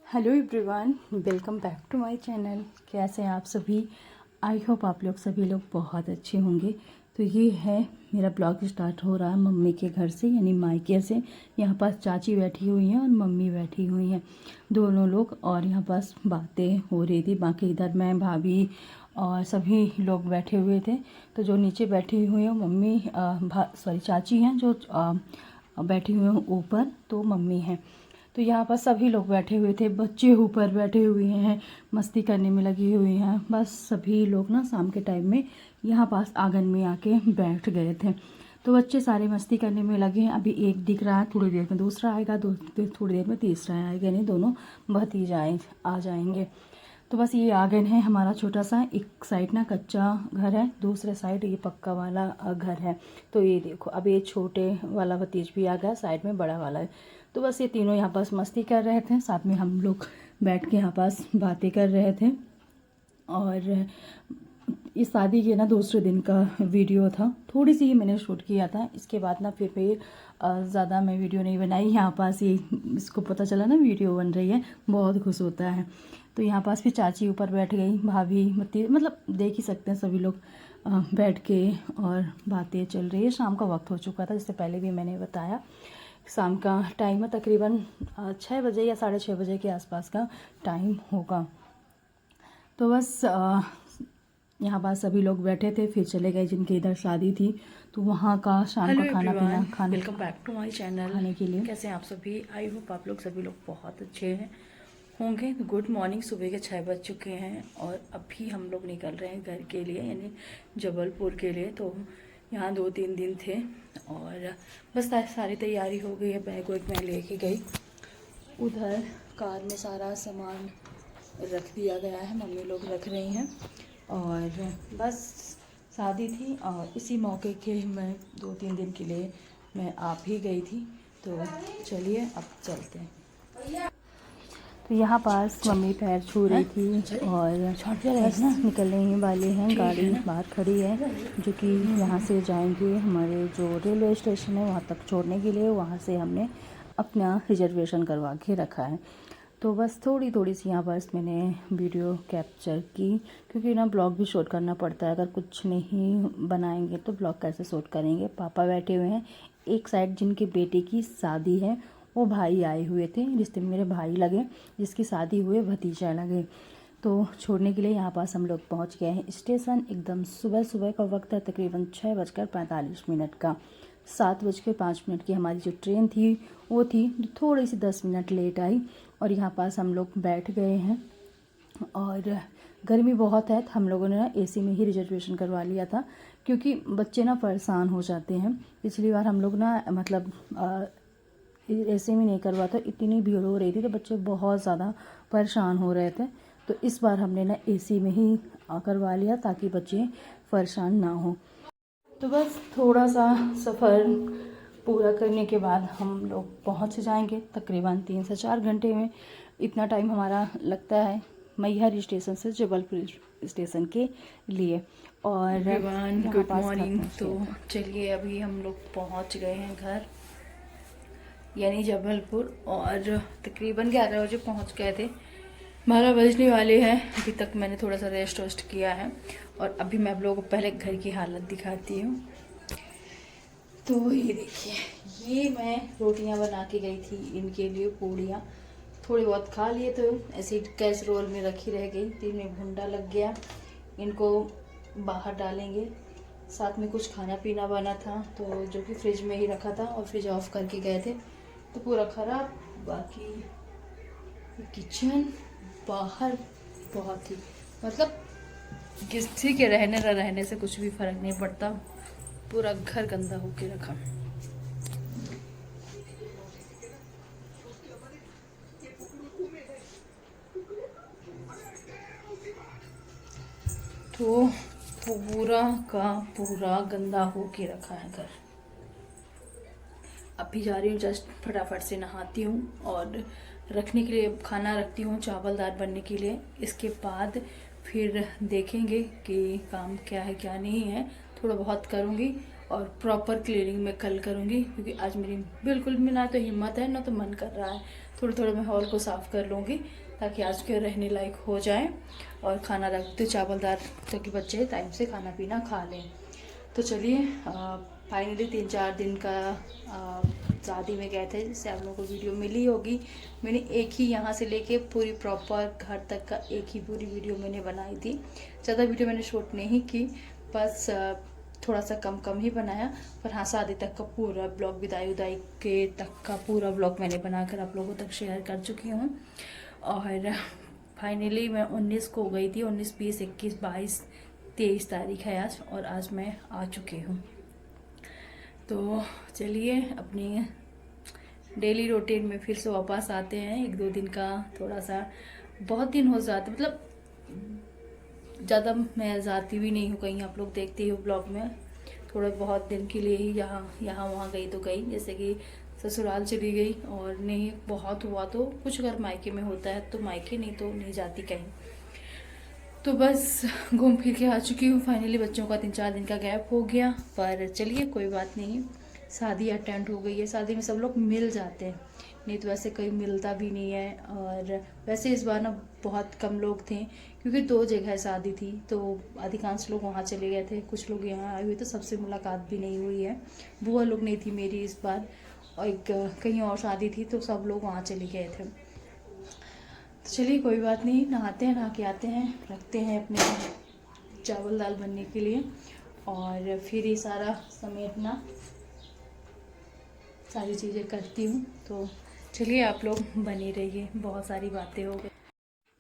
Hello everyone, welcome back to my channel. कैसे हैं आप सभी? आई होप आप लोग सभी लोग बहुत अच्छे होंगे। तो ये है मेरा ब्लॉग स्टार्ट हो रहा है मम्मी के घर से, यानी मायके से। यहाँ पास चाची बैठी हुई हैं और मम्मी बैठी हुई हैं, दोनों लोग। और यहाँ पास बातें हो रही थी, बाकी इधर मैं, भाभी और सभी लोग बैठे हुए थे। तो जो नीचे बैठी हुई हैं मम्मी, चाची हैं, जो बैठी हुई हैं ऊपर, तो मम्मी हैं। तो यहाँ पर सभी लोग बैठे हुए थे, बच्चे ऊपर बैठे हुए हैं, मस्ती करने में लगी हुई हैं। बस सभी लोग ना शाम के टाइम में यहाँ पास आंगन में आके बैठ गए थे। तो बच्चे सारे मस्ती करने में लगे हैं। अभी एक दिख रहा है, थोड़ी देर में दूसरा आएगा, थोड़ी देर में तीसरा आएगा, नहीं दोनों भतीजा आ जाएंगे। तो बस ये आंगन है हमारा छोटा सा। एक साइड ना कच्चा घर है, दूसरे साइड ये पक्का वाला घर है। तो ये देखो, अब ये छोटे वाला भतीज भी आ गया, साइड में बड़ा वाला है। तो बस ये तीनों यहाँ पास मस्ती कर रहे थे, साथ में हम लोग बैठ के यहाँ पास बातें कर रहे थे। और इस शादी के ना दूसरे दिन का वीडियो था, थोड़ी सी ही मैंने शूट किया था। इसके बाद ना फिर ज़्यादा मैं वीडियो नहीं बनाई। यहाँ पास ये इसको पता चला ना वीडियो बन रही है, बहुत खुश होता है। तो यहाँ पास फिर चाची ऊपर बैठ गई, भाभी मतलब देख ही सकते हैं सभी लोग बैठ के, और बातें चल रही है। शाम का वक्त हो चुका था, जिससे पहले भी मैंने बताया। शाम का टाइम है, तकरीबन 6 बजे या 6:30 बजे के आसपास का टाइम होगा। तो बस यहाँ पास सभी लोग बैठे थे, फिर चले गए जिनके इधर शादी थी, तो वहाँ का शाम का खाना पीना खाने। Welcome back to my channel. खाने के लिए कैसे हैं आप सभी? आई होप आप लोग सभी लोग बहुत अच्छे हैं होंगे। Good morning. सुबह के 6 बज चुके हैं और अभी हम लोग निकल रहे हैं घर के लिए, यानी जबलपुर के लिए। तो यहाँ 2-3 दिन थे और बस सारी तैयारी हो गई है। बैग वैग मैं लेके गई, उधर कार में सारा सामान रख दिया गया है, मम्मी लोग रख रही हैं। और बस शादी थी और इसी मौके के मैं 2-3 दिन के लिए मैं आप ही गई थी। तो चलिए अब चलते हैं। तो यहाँ पास मम्मी पैर छू रही थी और बस ना निकलने वाले हैं। गाड़ी बाहर खड़ी है, जो कि यहाँ से जाएंगे हमारे जो रेलवे स्टेशन है वहाँ तक छोड़ने के लिए। वहाँ से हमने अपना रिजर्वेशन करवा के रखा है। तो बस थोड़ी सी यहाँ पास मैंने वीडियो कैप्चर की, क्योंकि ना ब्लॉग भी शूट करना पड़ता है। अगर कुछ नहीं बनाएंगे तो ब्लॉग कैसे शूट करेंगे। पापा बैठे हुए हैं एक साइड, जिनके बेटे की शादी है, वो भाई आए हुए थे, रिश्ते में मेरे भाई लगे, जिसकी शादी हुए भतीजा लगे। तो छोड़ने के लिए यहाँ पास हम लोग पहुँच गए हैं स्टेशन। एकदम सुबह सुबह का वक्त है, तकरीबन 6:45 का। 7:05 की हमारी जो ट्रेन थी वो थी, थोड़ी सी 10 मिनट लेट आई। और यहाँ पास हम लोग बैठ गए हैं और गर्मी बहुत है, तो हम लोगों ने ना एसी में ही रिजर्वेशन करवा लिया था, क्योंकि बच्चे ना परेशान हो जाते हैं। पिछली बार हम लोग ना मतलब एसी में नहीं करवा था, इतनी भीड़ हो रही थी तो बच्चे बहुत ज़्यादा परेशान हो रहे थे। तो इस बार हमने ना एसी में ही करवा लिया, ताकि बच्चे परेशान ना हो। तो बस थोड़ा सा सफ़र पूरा करने के बाद हम लोग पहुंच जाएंगे, तकरीबन 3 से 4 घंटे में। इतना टाइम हमारा लगता है मैहर स्टेशन से जबलपुर स्टेशन के लिए। और गुड मॉर्निंग। तो चलिए अभी हम लोग पहुंच गए हैं घर, यानी जबलपुर, और तकरीबन 11 बजे पहुंच गए थे। 12 बजने वाले हैं। अभी तक मैंने थोड़ा सा रेस्ट वेस्ट किया है और अभी मैं आप लोगों को पहले घर की हालत दिखाती हूँ। तो ये देखिए, ये मैं रोटियां बना के गई थी इनके लिए, पूड़ियाँ थोड़ी बहुत खा लिए, तो ऐसे कैसरोल में रखी रह गई, दिन में भुंडा लग गया। इनको बाहर डालेंगे। साथ में कुछ खाना पीना बना था, तो जो कि फ्रिज में ही रखा था और फ्रिज ऑफ करके गए थे, तो पूरा ख़राब। बाकी किचन बाहर बहुत ही मतलब किसी के रहने न रहने से कुछ भी फर्क नहीं पड़ता, पूरा घर गंदा होके रखा। तो पूरा का पूरा गंदा होके रखा है घर। अभी जा रही हूँ, जस्ट फटाफट से नहाती हूँ और रखने के लिए खाना रखती हूँ, चावल दाल बनने के लिए। इसके बाद फिर देखेंगे कि काम क्या है क्या नहीं है, थोड़ा बहुत करूँगी और प्रॉपर क्लीनिंग मैं कल करूँगी, क्योंकि आज मेरी बिल्कुल भी ना तो हिम्मत है ना तो मन कर रहा है। थोड़े थोड़े मैं हॉल को साफ़ कर लूँगी ताकि आज के रहने लायक हो जाए, और खाना रख दे चावल दाल, ताकि बच्चे टाइम से खाना पीना खा लें। तो चलिए, फाइनली 3-4 दिन का शादी में गए थे, जिससे आप लोगों को वीडियो मिली होगी। मैंने एक ही यहाँ से लेके पूरी प्रॉपर घर तक का एक ही पूरी वीडियो मैंने बनाई थी। ज़्यादा वीडियो मैंने शूट नहीं की, बस थोड़ा सा कम कम ही बनाया। पर हाँ, शादी तक का पूरा ब्लॉग, विदाई उदाई के तक का पूरा ब्लॉग मैंने बनाकर आप लोगों तक शेयर कर चुकी हूँ। और फाइनली मैं 19 को गई थी, 19, 20, 21, 22, 23 तारीख है आज, और आज मैं आ चुकी हूँ। तो चलिए अपनी डेली रूटीन में फिर से वापस आते हैं। 1-2 दिन का थोड़ा सा, बहुत दिन हो जाते, मतलब ज़्यादा मैं जाती भी नहीं हूँ कहीं, आप लोग देखते ही हो ब्लॉग में। थोड़ा बहुत दिन के लिए ही यहाँ वहाँ गई तो गई, जैसे कि ससुराल चली गई, और नहीं बहुत हुआ तो कुछ अगर मायके में होता है तो मायके, नहीं तो नहीं जाती कहीं। तो बस घूम फिर के आ चुकी हूँ फाइनली। बच्चों का 3-4 दिन का गैप हो गया, पर चलिए कोई बात नहीं। शादी अटेंड हो गई है, शादी में सब लोग मिल जाते हैं, नहीं तो वैसे कोई मिलता भी नहीं है। और वैसे इस बार ना बहुत कम लोग थे, क्योंकि 2 जगह शादी थी, तो अधिकांश लोग वहाँ चले गए थे, कुछ लोग यहाँ आए हुए, तो सबसे मुलाकात भी नहीं हुई है। बुआ लोग नहीं थी मेरी इस बार, और एक कहीं और शादी थी, तो सब लोग वहाँ चले गए थे। तो चलिए कोई बात नहीं, नहाते हैं, नहा के आते हैं, रखते हैं अपने चावल दाल बनने के लिए, और फिर ये सारा समेटना, सारी चीज़ें करती हूँ। तो चलिए आप लोग बने रहिए, बहुत सारी बातें हो गई।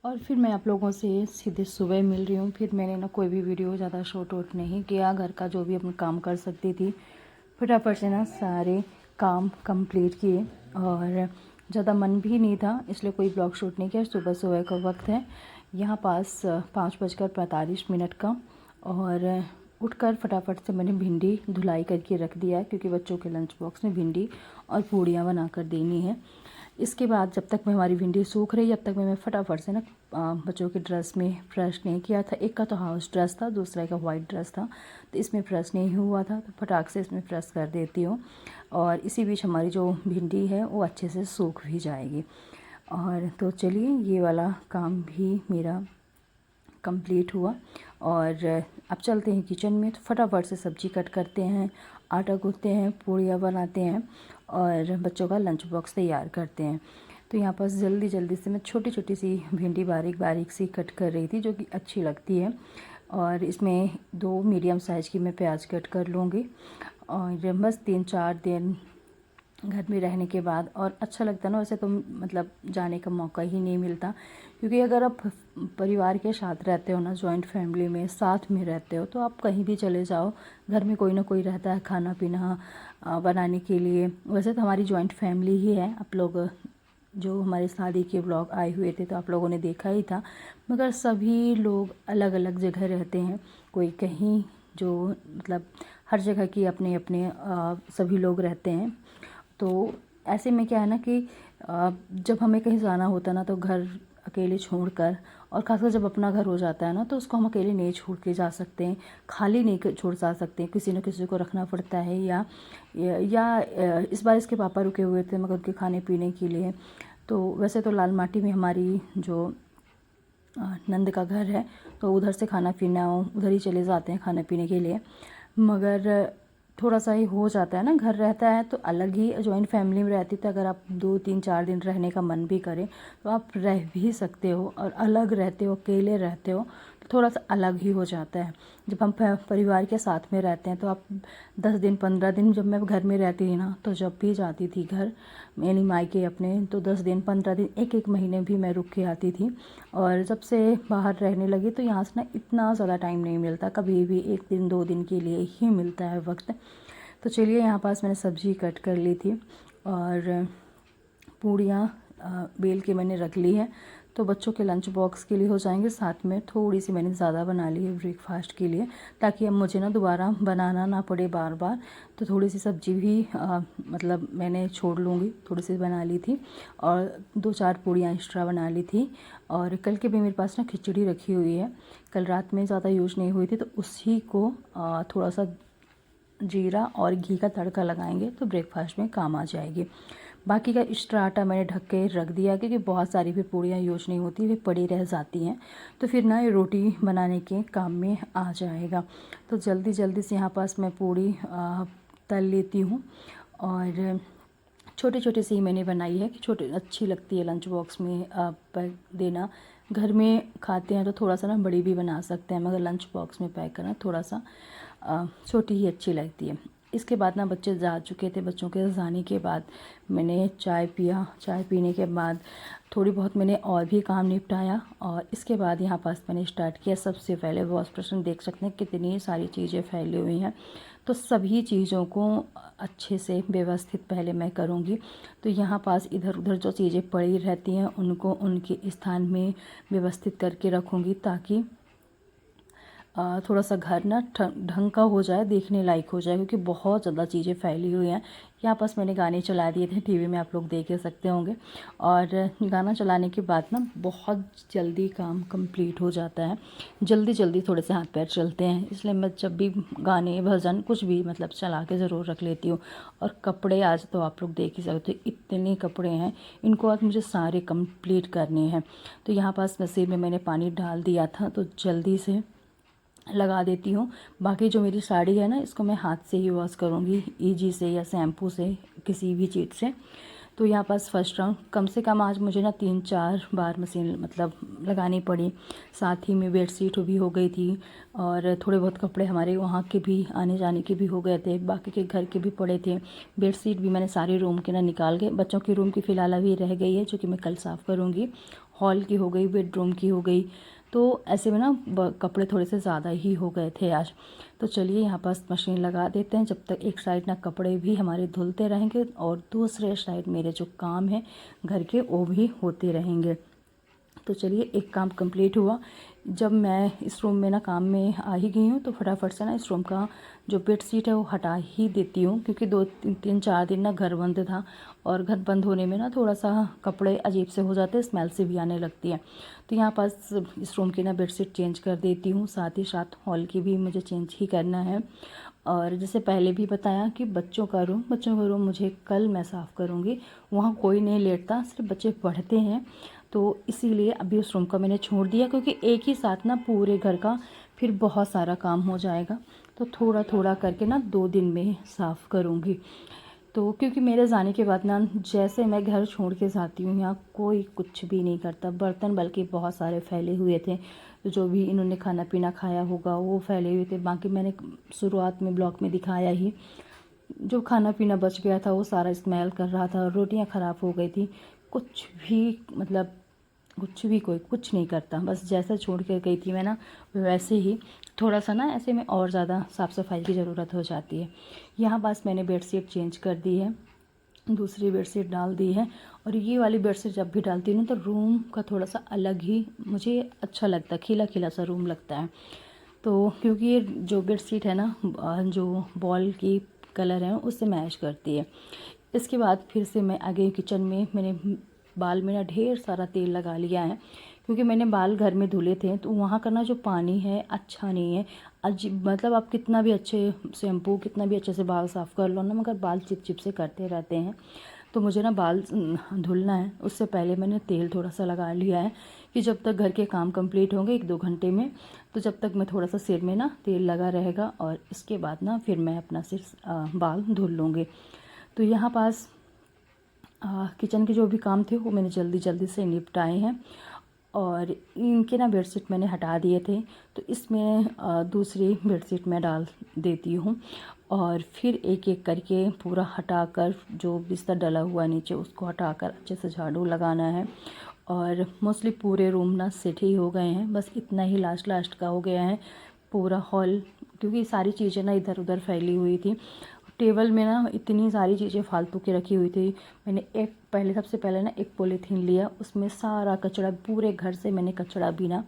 और फिर मैं आप लोगों से सीधे सुबह मिल रही हूँ। फिर मैंने ना कोई भी वीडियो ज़्यादा शॉर्ट आउट नहीं किया, घर का जो भी अपना काम कर सकती थी फटाफट से ना सारे काम कंप्लीट किए, और ज़्यादा मन भी नहीं था, इसलिए कोई ब्लॉग शूट नहीं किया। सुबह सुबह का वक्त है, यहाँ पास 5:45 का, और उठकर फटाफट से मैंने भिंडी धुलाई करके रख दिया है, क्योंकि बच्चों के लंच बॉक्स में भिंडी और पूड़ियाँ बनाकर देनी है। इसके बाद जब तक मैं हमारी भिंडी सूख रही, जब तक मैं फटाफट से ना बच्चों के ड्रेस में प्रेस नहीं किया था। एक का तो हाउस ड्रेस था, दूसरा का वाइट ड्रेस था, तो इसमें प्रेस नहीं हुआ था, तो फटाक से इसमें प्रेस कर देती हूँ, और इसी बीच हमारी जो भिंडी है वो अच्छे से सूख भी जाएगी। और तो चलिए, ये वाला काम भी मेरा कंप्लीट हुआ, और अब चलते हैं किचन में। तो फटाफट से सब्ज़ी कट करते हैं, आटा गूँथते हैं, पूड़ियाँ बनाते हैं, और बच्चों का लंच बॉक्स तैयार करते हैं। तो यहाँ पर जल्दी जल्दी से मैं छोटी छोटी सी भिंडी बारीक बारीक सी कट कर रही थी, जो कि अच्छी लगती है, और इसमें 2 मीडियम साइज़ की मैं प्याज कट कर लूँगी। और बस 3-4 दिन घर में रहने के बाद, और अच्छा लगता है ना, वैसे तो मतलब जाने का मौका ही नहीं मिलता, क्योंकि अगर आप परिवार के साथ रहते हो ना, जॉइंट फैमिली में साथ में रहते हो, तो आप कहीं भी चले जाओ, घर में कोई ना कोई रहता है खाना पीना बनाने के लिए। वैसे तो हमारी जॉइंट फैमिली ही है, आप लोग जो हमारे शादी के ब्लॉग आए हुए थे तो आप लोगों ने देखा ही था, मगर सभी लोग अलग अलग जगह रहते हैं, कोई कहीं, जो मतलब हर जगह की अपने अपने सभी लोग रहते हैं। तो ऐसे में क्या है ना कि जब हमें कहीं जाना होता है ना, तो घर अकेले छोड़कर, और खासकर जब अपना घर हो जाता है ना, तो उसको हम अकेले नहीं छोड़ के जा सकते हैं, खाली नहीं छोड़ जा सकते हैं, किसी न किसी को रखना पड़ता है। या इस बार इसके पापा रुके हुए थे, मगर उनके खाने पीने के लिए। तो वैसे तो लाल माटी में हमारी जो नंद का घर है, तो उधर से खाना पीना उधर ही चले जाते हैं खाने पीने के लिए, मगर थोड़ा सा ही हो जाता है ना, घर रहता है तो अलग ही। जॉइंट फैमिली में रहती तो अगर आप 2-3-4 दिन रहने का मन भी करें तो आप रह भी सकते हो, और अलग रहते हो, अकेले रहते हो, तो थोड़ा सा अलग ही हो जाता है। जब हम परिवार के साथ में रहते हैं तो आप 10 दिन 15 दिन, जब मैं घर में रहती थी ना, तो जब भी जाती थी घर यानी मायके अपने, तो 10 दिन 15 दिन, 1-1 महीने भी मैं रुक के आती थी। और जब से बाहर रहने लगी तो यहाँ से ना इतना ज़्यादा टाइम नहीं मिलता, कभी भी 1 दिन 2 दिन के लिए ही मिलता है वक्त। तो चलिए, यहाँ पास मैंने सब्ज़ी कट कर ली थी, और पूड़ियाँ बेल के मैंने रख ली है, तो बच्चों के लंच बॉक्स के लिए हो जाएंगे। साथ में थोड़ी सी मैंने ज़्यादा बना ली है ब्रेकफास्ट के लिए, ताकि अब मुझे ना दोबारा बनाना ना पड़े बार बार। तो थोड़ी सी सब्ज़ी भी मतलब मैंने छोड़ लूँगी, थोड़ी सी बना ली थी, और 2-4 पूड़ियाँ एक्स्ट्रा बना ली थी। और कल के भी मेरे पास ना खिचड़ी रखी हुई है, कल रात में ज़्यादा यूज़ नहीं हुई थी, तो उसी को थोड़ा सा जीरा और घी का तड़का लगाएंगे तो ब्रेकफास्ट में काम आ जाएगी। बाकी का एक्स्ट्रा आटा मैंने ढक के रख दिया क्योंकि बहुत सारी फिर पूड़ियाँ यूज नहीं होती, वे पड़ी रह जाती हैं, तो फिर ना ये रोटी बनाने के काम में आ जाएगा। तो जल्दी जल्दी से यहाँ पास मैं पूड़ी तल लेती हूँ। और छोटे छोटे से ही मैंने बनाई है कि छोटे अच्छी लगती है लंच बॉक्स में पैक देना। घर में खाते हैं तो थोड़ा सा ना बड़ी भी बना सकते हैं, मगर लंच बॉक्स में पैक करना थोड़ा सा छोटी ही अच्छी लगती है। इसके बाद ना बच्चे जा चुके थे, बच्चों के जाने के बाद मैंने चाय पिया। चाय पीने के बाद थोड़ी बहुत मैंने और भी काम निपटाया, और इसके बाद यहाँ पास मैंने स्टार्ट किया। सबसे पहले वॉश बेसिन देख सकते हैं कितनी सारी चीज़ें फैली हुई हैं, तो सभी चीज़ों को अच्छे से व्यवस्थित पहले मैं करूँगी। तो यहाँ पास इधर उधर जो चीज़ें पड़ी रहती हैं उनको उनके स्थान में व्यवस्थित करके रखूँगी, ताकि थोड़ा सा घर ना ढंग का हो जाए, देखने लायक हो जाए, क्योंकि बहुत ज़्यादा चीज़ें फैली हुई हैं। यहाँ पास मैंने गाने चला दिए थे, टीवी में आप लोग देख ही सकते होंगे, और गाना चलाने के बाद ना बहुत जल्दी काम कंप्लीट हो जाता है। जल्दी जल्दी थोड़े से हाथ पैर चलते हैं, इसलिए मैं जब भी गाने भजन कुछ भी मतलब चला के ज़रूर रख लेती हूँ। और कपड़े आज तो आप लोग देख ही सकते हो, इतने कपड़े हैं, इनको आज मुझे सारे कंप्लीट करने हैं। तो यहाँ पास मशीन में मैंने पानी डाल दिया था, तो जल्दी से लगा देती हूँ। बाकी जो मेरी साड़ी है ना, इसको मैं हाथ से ही वॉश करूँगी, ईजी से या शैम्पू से, किसी भी चीज़ से। तो यहाँ पास फर्स्ट राउंड कम से कम आज मुझे ना 3-4 बार मशीन मतलब लगानी पड़ी। साथ ही में बेडशीट भी हो गई थी, और थोड़े बहुत कपड़े हमारे वहाँ के भी आने जाने के भी हो गए थे, बाकी के घर के भी पड़े थे। बेडशीट भी मैंने सारे रूम के ना निकाल के, बच्चों के रूम की फ़िलहाल अभी रह गई है जो कि मैं कल साफ़ करूँगी। हॉल की हो गई, बेडरूम की हो गई, तो ऐसे में ना कपड़े थोड़े से ज़्यादा ही हो गए थे आज। तो चलिए यहाँ पास मशीन लगा देते हैं, जब तक एक साइड ना कपड़े भी हमारे धुलते रहेंगे और दूसरे साइड मेरे जो काम है घर के वो भी होते रहेंगे। तो चलिए एक काम कंप्लीट हुआ। जब मैं इस रूम में ना काम में आ ही गई हूँ, तो फटाफट से ना इस रूम का जो बेडशीट है वो हटा ही देती हूँ, क्योंकि 2-3-4 दिन ना घर बंद था, और घर बंद होने में ना थोड़ा सा कपड़े अजीब से हो जाते हैं, स्मेल से भी आने लगती है। तो यहाँ पास इस रूम की ना बेडशीट चेंज कर देती हूँ, साथ ही साथ हॉल की भी मुझे चेंज ही करना है। और जैसे पहले भी बताया कि बच्चों का रूम मुझे कल मैं साफ़ करूँगी। वहाँ कोई नहीं लेटता, सिर्फ बच्चे पढ़ते हैं, तो इसीलिए अभी उस रूम का मैंने छोड़ दिया, क्योंकि एक ही साथ ना पूरे घर का फिर बहुत सारा काम हो जाएगा। तो थोड़ा थोड़ा करके ना 2 दिन में साफ़ करूँगी। तो क्योंकि मेरे जाने के बाद ना जैसे मैं घर छोड़ के जाती हूँ, यहाँ कोई कुछ भी नहीं करता। बर्तन बल्कि बहुत सारे फैले हुए थे, जो भी इन्होंने खाना पीना खाया होगा वो फैले हुए थे। बाकी मैंने शुरुआत में ब्लॉग में दिखाया ही, जो खाना पीना बच गया था वो सारा स्मेल कर रहा था, रोटियां ख़राब हो गई थी। कुछ भी मतलब कोई कुछ नहीं करता, बस जैसा छोड़ के गई थी मैं ना वैसे ही थोड़ा सा ना ऐसे में और ज़्यादा साफ़ सफाई की ज़रूरत हो जाती है। यहाँ बस मैंने बेडशीट चेंज कर दी है, दूसरी बेडशीट डाल दी है, और ये वाली बेडशीट जब भी डालती हूँ तो रूम का थोड़ा सा अलग ही मुझे अच्छा लगता है, खिला खिला सा रूम लगता है। तो क्योंकि ये जो बेडशीट है ना जो बॉल की कलर है उससे मैच करती है। इसके बाद फिर से मैं आगे किचन में मैंने बाल में ना ढेर सारा तेल लगा लिया है, क्योंकि मैंने बाल घर में धुले थे, तो वहाँ का ना जो पानी है अच्छा नहीं है। अजीब मतलब आप कितना भी अच्छे शैम्पू कितना भी अच्छे से बाल साफ़ कर लो ना, मगर बाल चिप चिप से करते रहते हैं। तो मुझे ना बाल धुलना है, उससे पहले मैंने तेल थोड़ा सा लगा लिया है कि जब तक घर के काम कंप्लीट होंगे 1-2 घंटे में, तो जब तक मैं थोड़ा सा सिर में ना तेल लगा रहेगा, और इसके बाद ना फिर मैं अपना सिर बाल धुल लूँगी। तो यहाँ पास किचन के जो भी काम थे वो मैंने जल्दी जल्दी से निपटाए हैं, और इनके ना बेडशीट मैंने हटा दिए थे, तो इसमें दूसरी बेडशीट मैं डाल देती हूँ, और फिर एक एक करके पूरा हटाकर जो बिस्तर डला हुआ नीचे उसको हटाकर अच्छे से झाड़ू लगाना है। और मोस्टली पूरे रूम ना सेट ही हो गए हैं, बस इतना ही लास्ट का हो गया है पूरा हॉल, क्योंकि सारी चीज़ें ना इधर उधर फैली हुई थी। टेबल में ना इतनी सारी चीज़ें फालतू की रखी हुई थी। मैंने सबसे पहले ना एक पॉलीथीन लिया, उसमें सारा कचरा, पूरे घर से मैंने कचरा बीना,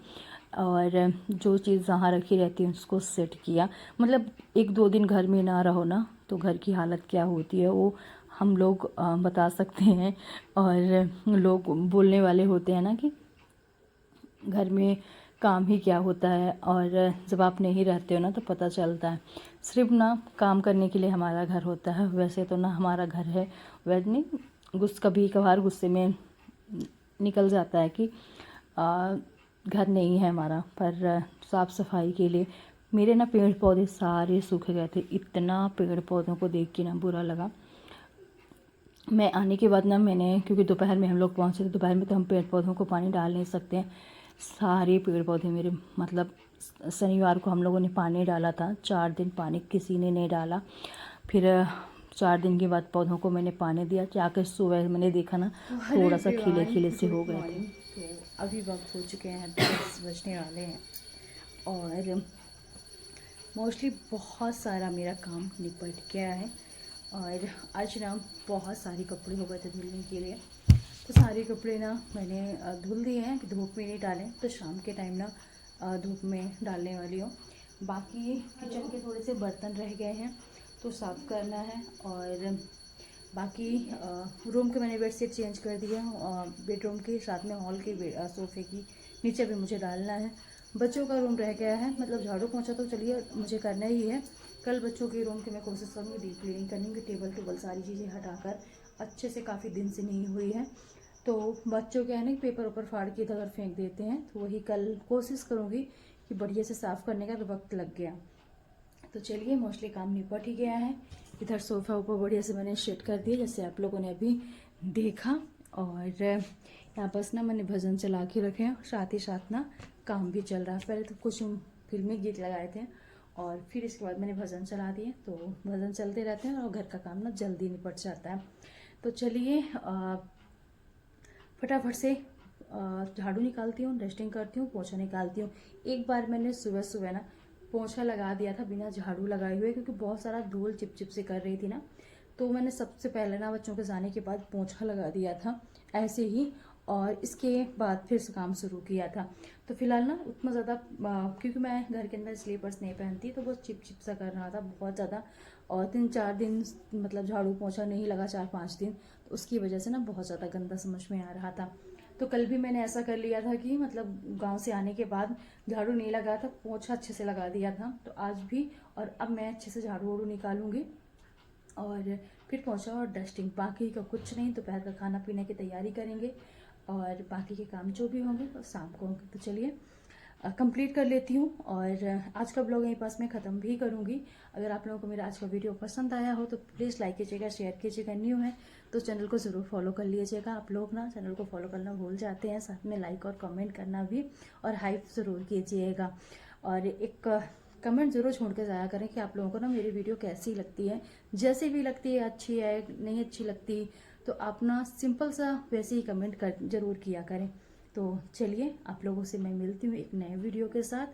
और जो चीज़ जहाँ रखी रहती है उसको सेट किया। मतलब 1-2 दिन घर में ना रहो ना तो घर की हालत क्या होती है वो हम लोग बता सकते हैं, और लोग बोलने वाले होते हैं ना कि घर में काम ही क्या होता है, और जब आप नहीं रहते हो ना तो पता चलता है। सिर्फ ना काम करने के लिए हमारा घर होता है, वैसे तो ना हमारा घर है, वैसे नहीं कभी कभार गुस्से में निकल जाता है कि घर नहीं है हमारा, पर साफ़ सफाई के लिए मेरे ना पेड़ पौधे सारे सूख गए थे। इतना पेड़ पौधों को देख के ना बुरा लगा। मैं आने के बाद ना मैंने, क्योंकि दोपहर में हम लोग पहुँचे थे, दोपहर में तो हम पेड़ पौधों को पानी डाल नहीं सकते हैं। सारे पेड़ पौधे मेरे, मतलब शनिवार को हम लोगों ने पानी डाला था, 4 दिन पानी किसी ने नहीं डाला। फिर 4 दिन के बाद पौधों को मैंने पानी दिया। जाकर सुबह मैंने देखा ना थोड़ा सा खिले खिले से हो गए थे। तो अभी वक्त हो चुके हैं 10 बजने वाले हैं और मोस्टली बहुत सारा मेरा काम निपट गया है। और आज ना बहुत सारे कपड़े हो गए थे धुलने के लिए, तो सारे कपड़े ना मैंने धुल दिए हैं कि धूप में नहीं डालें, तो शाम के टाइम ना धूप में डालने वाली हूँ। बाकी किचन के थोड़े से बर्तन रह गए हैं तो साफ़ करना है। और बाकी रूम के मैंने बेडशीट चेंज कर दिया, बेडरूम के साथ में हॉल के सोफ़े की नीचे भी मुझे डालना है। बच्चों का रूम रह गया है, मतलब झाड़ू पोंछा तो चलिए मुझे करना ही है। कल बच्चों के रूम की मैं कोशिश करूँगी डीप क्लीनिंग करने की, टेबल सारी चीज़ें हटाकर अच्छे से, काफ़ी दिन से नहीं हुई है। तो बच्चों के है ना पेपर ऊपर फाड़ के इधर फेंक देते हैं, तो वही कल कोशिश करूँगी कि बढ़िया से साफ़ करने का, तो वक्त लग गया। तो चलिए मोस्टली काम निपट ही गया है। इधर सोफ़ा ऊपर बढ़िया से मैंने सेट कर दिया जैसे आप लोगों ने अभी देखा। और यहाँ पास ना मैंने भजन चला के रखे हैं, साथ ही साथ ना काम भी चल रहा है। पहले तो कुछ फिल्मी गीत लगाए थे और फिर इसके बाद मैंने भजन चला दिए, तो भजन चलते रहते हैं और घर का काम ना जल्दी निपट जाता है। तो चलिए फटाफट से झाड़ू निकालती हूँ, डस्टिंग करती हूँ, पोछा निकालती हूँ। एक बार मैंने सुबह सुबह ना पोछा लगा दिया था बिना झाड़ू लगाए हुए, क्योंकि बहुत सारा धूल चिप से कर रही थी ना, तो मैंने सबसे पहले ना बच्चों के जाने के बाद पोछा लगा दिया था ऐसे ही, और इसके बाद फिर से काम शुरू किया था। तो फिलहाल ना उतना ज़्यादा, क्योंकि मैं घर के अंदर स्लीपर्स नहीं पहनती, तो वो चिप सा कर रहा था बहुत ज़्यादा। और 3-4 दिन मतलब झाड़ू पोछा नहीं लगा, 4-5 दिन, तो उसकी वजह से ना बहुत ज़्यादा गंदा समझ में आ रहा था। तो कल भी मैंने ऐसा कर लिया था कि मतलब गांव से आने के बाद झाड़ू नहीं लगा था, पोछा अच्छे से लगा दिया था। तो आज भी, और अब मैं अच्छे से झाड़ू वाड़ू निकालूंगी और फिर पोछा और डस्टिंग, बाकी का कुछ नहीं। दोपहर का खाना पीने की तैयारी करेंगे और बाकी के काम जो भी होंगे वो शाम को होंगे। तो चलिए कंप्लीट कर लेती हूँ और आज का ब्लॉग यहीं पास में ख़त्म भी करूँगी। अगर आप लोगों को मेरा आज का वीडियो पसंद आया हो तो प्लीज़ लाइक कीजिएगा, शेयर कीजिएगा। न्यू है तो चैनल को ज़रूर फॉलो कर लीजिएगा। आप लोग ना चैनल को फॉलो करना भूल जाते हैं, साथ में लाइक और कमेंट करना भी, और हाइप ज़रूर कीजिएगा। और एक कमेंट ज़रूर छोड़ के जाया करें कि आप लोगों को ना मेरी वीडियो कैसी लगती है। जैसे भी लगती है, अच्छी है नहीं अच्छी लगती, तो आप ना सिंपल सा वैसे ही कमेंट कर ज़रूर किया करें। तो चलिए आप लोगों से मैं मिलती हूँ एक नए वीडियो के साथ,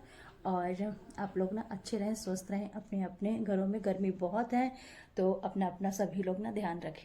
और आप लोग ना अच्छे रहें, स्वस्थ रहें, अपने अपने घरों में गर्मी बहुत है, तो अपना अपना सभी लोग ना ध्यान रखें।